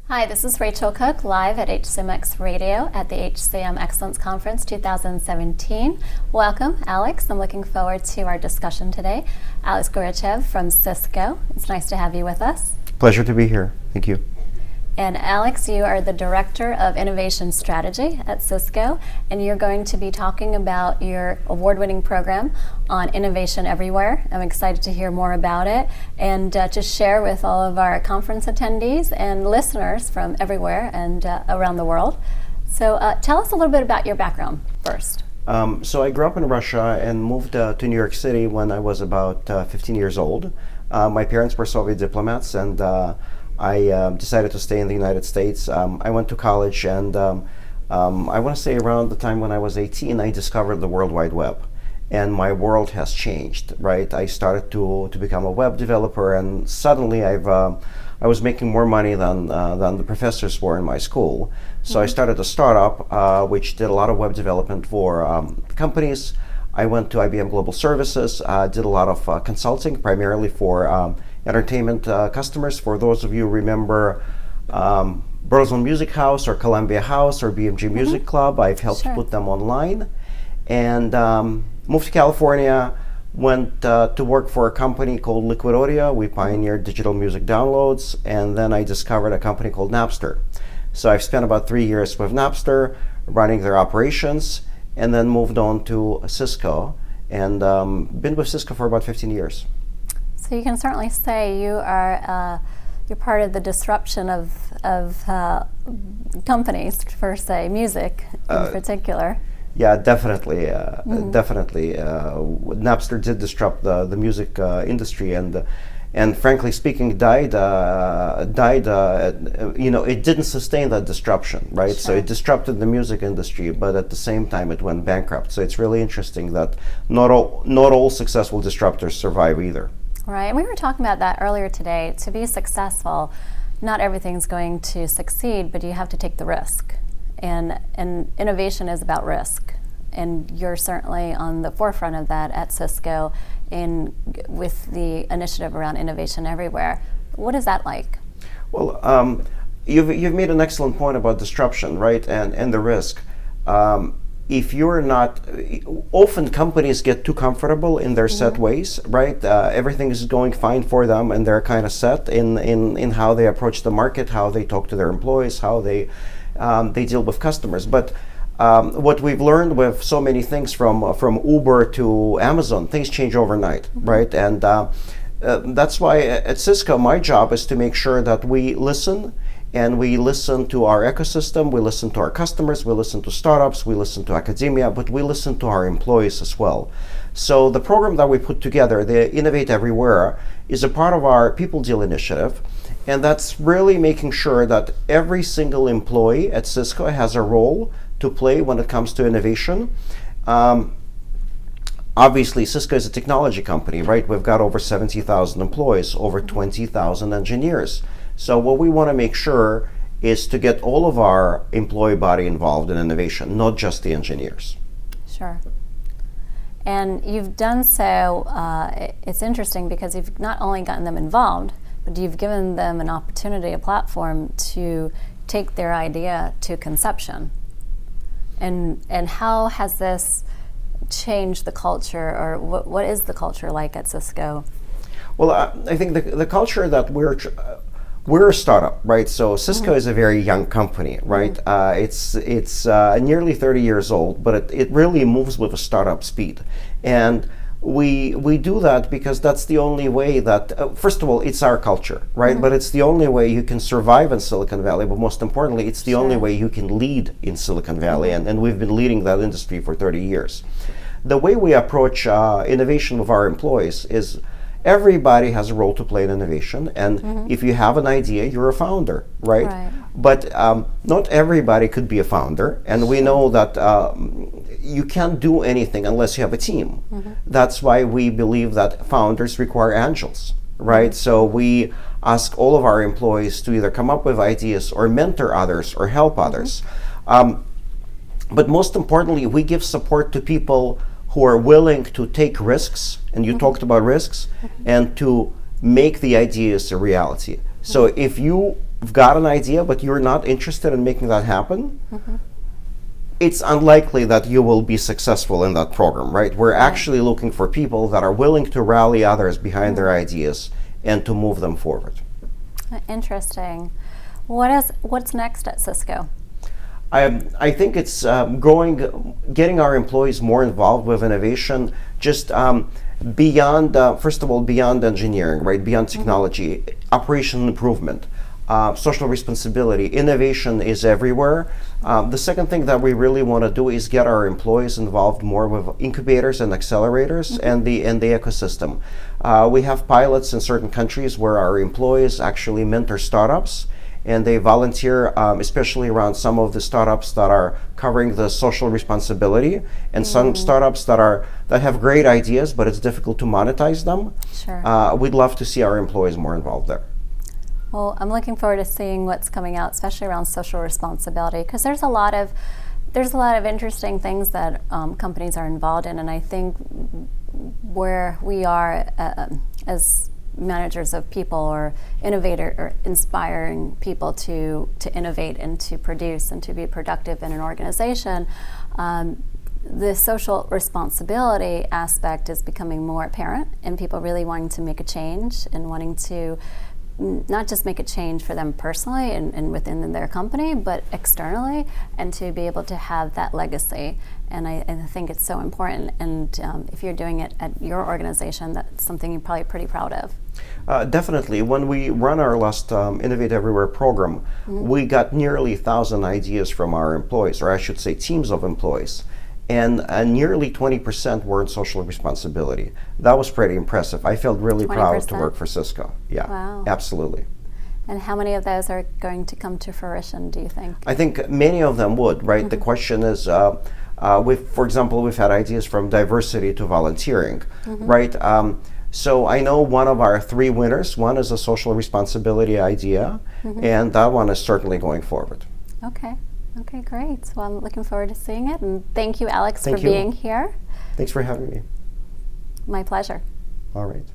Hi, this is Rachel Cooke, live at HCMx Radio at the HCM Excellence Conference 2017. Welcome, Alex. I'm looking forward to our discussion today. Alex Goryachev from Cisco. It's nice to have you with us. Pleasure to be here. Thank you. And Alex, you are the Director of Innovation Strategy at Cisco, and you're going to be talking about your award-winning program on Innovation Everywhere. I'm excited to hear more about it and to share with all of our conference attendees and listeners from everywhere and around the world. So tell us a little bit about your background first. So I grew up in Russia and moved to New York City when I was about 15 years old. My parents were Soviet diplomats, and I decided to stay in the United States. I went to college, and I want to say around the time when I was 18, I discovered the World Wide Web. And my world has changed, right? I started to become a web developer, and suddenly I was making more money than the professors were in my school. So I started a startup which did a lot of web development for companies. I went to IBM Global Services, did a lot of consulting, primarily for entertainment customers. For those of you who remember Burzone Music House or Columbia House or BMG Music Club, I've helped put them online. And moved to California, went to work for a company called Liquid Audio. We pioneered digital music downloads, and then I discovered a company called Napster. So I've spent about 3 years with Napster, running their operations, and then moved on to Cisco, and been with Cisco for about 15 years. So you can certainly say you are you're part of the disruption of companies, for say music in particular. Yeah, definitely, definitely. Napster did disrupt the music industry, and frankly speaking, died. It didn't sustain that disruption, right? Sure. So it disrupted the music industry, but at the same time, it went bankrupt. So it's really interesting that not all successful disruptors survive either. Right, and we were talking about that earlier today. To be successful, not everything's going to succeed, but you have to take the risk. And innovation is about risk. And you're certainly on the forefront of that at Cisco with the initiative around Innovation Everywhere. What is that like? Well, you've made an excellent point about disruption, right, and the risk. If you're not, often companies get too comfortable in their set ways, right? Everything is going fine for them, and they're kind of set in how they approach the market, how they talk to their employees, how they deal with customers. But what we've learned with so many things from Uber to Amazon, things change overnight, right? And that's why at Cisco, my job is to make sure that we listen. And we listen to our ecosystem, we listen to our customers, we listen to startups, we listen to academia, but we listen to our employees as well. So the program that we put together, the Innovate Everywhere, is a part of our People Deal initiative. And that's really making sure that every single employee at Cisco has a role to play when it comes to innovation. Obviously, Cisco is a technology company, right? We've got over 70,000 employees, over 20,000 engineers. So what we want to make sure is to get all of our employee body involved in innovation, not just the engineers. Sure. And you've done so, it's interesting because you've not only gotten them involved, but you've given them an opportunity, a platform to take their idea to conception. And how has this changed the culture, or what is the culture like at Cisco? Well, I think the culture that we're a startup, right? So Cisco is a very young company, right? It's nearly 30 years old, but it really moves with a startup speed. And we do that because that's the only way that, first of all, it's our culture, right? But it's the only way you can survive in Silicon Valley, but most importantly, it's the only way you can lead in Silicon Valley, and we've been leading that industry for 30 years. The way we approach innovation with our employees is everybody has a role to play in innovation, and if you have an idea, you're a founder, right? But not everybody could be a founder, and we know that you can't do anything unless you have a team. That's why we believe that founders require angels, right? So we ask all of our employees to either come up with ideas or mentor others or help others. But most importantly, we give support to people who are willing to take risks, and you talked about risks, and to make the ideas a reality. So if you got an idea, but you're not interested in making that happen, it's unlikely that you will be successful in that program, right? We're actually looking for people that are willing to rally others behind their ideas and to move them forward. Interesting. What's next at Cisco? I think it's getting our employees more involved with innovation, just beyond, first of all, beyond engineering, right? Beyond technology, operational improvement, social responsibility, innovation is everywhere. The second thing that we really want to do is get our employees involved more with incubators and accelerators and the ecosystem. We have pilots in certain countries where our employees actually mentor startups, and they volunteer, especially around some of the startups that are covering the social responsibility, and some startups that have great ideas, but it's difficult to monetize them. Sure. We'd love to see our employees more involved there. Well, I'm looking forward to seeing what's coming out, especially around social responsibility, because there's a lot of interesting things that companies are involved in, and I think where we are as managers of people or innovator or inspiring people to innovate and to produce and to be productive in an organization, the social responsibility aspect is becoming more apparent, and people really wanting to make a change and wanting to not just make a change for them personally and within their company, but externally, and to be able to have that legacy. And I think it's so important. And if you're doing it at your organization, that's something you're probably pretty proud of. Definitely. When we run our last Innovate Everywhere program, we got nearly 1,000 ideas from our employees, or I should say teams of employees. And nearly 20% were in social responsibility. That was pretty impressive. I felt really proud to work for Cisco. Yeah, wow. Absolutely. And how many of those are going to come to fruition, do you think? I think many of them would, right? The question is, for example, we've had ideas from diversity to volunteering, right? So I know one of our 3 winners, one is a social responsibility idea, and that one is certainly going forward. Okay. Okay, great. Well, I'm looking forward to seeing it. And thank you, Alex, for being here. Thanks for having me. My pleasure. All right.